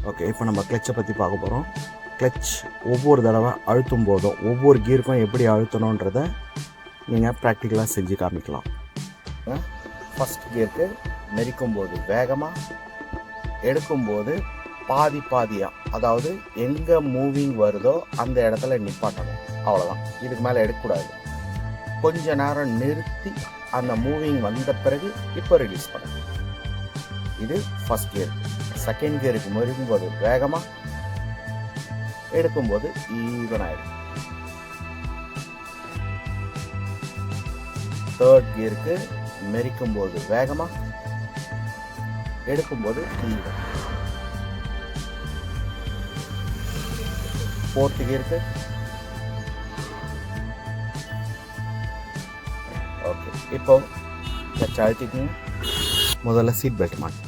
Okay, இப்போ நம்ம கிளச்சை பற்றி பார்க்க போகிறோம். கிளச் ஒவ்வொரு தடவை அழுத்தும் போதும் ஒவ்வொரு கீருக்கும் எப்படி அழுத்தணுன்றதை நீங்கள் ப்ராக்டிக்கலாக செஞ்சு காமிக்கலாம். ஃபஸ்ட் கியருக்கு மெரிக்கும் போது வேகமாக, எடுக்கும்போது பாதி பாதியாக, அதாவது எங்கே மூவிங் வருதோ அந்த இடத்துல நிப்பாட்டணும். அவ்வளோதான், இதுக்கு மேலே எடுக்கக்கூடாது. கொஞ்ச நேரம் நிறுத்தி அந்த மூவிங் வந்த பிறகு இப்போ ரிலீஸ் பண்ணுங்க. இது ஃபஸ்ட் கியர். செகண்ட் கியருக்கு மெரிக்கும் போது வேகமாக, எடுக்கும்போது ஈவன் ஆகிடும். தேர்ட் கியருக்கு மெரிக்கும் போது வேகமாக, எடுக்கும்போது ஈவன். ஃபோர்த் கியருக்கு ஓகே. இப்போ கிளச் அழுத்திக்கணும். முதல்ல சீட் பெல்ட் மாட்டு.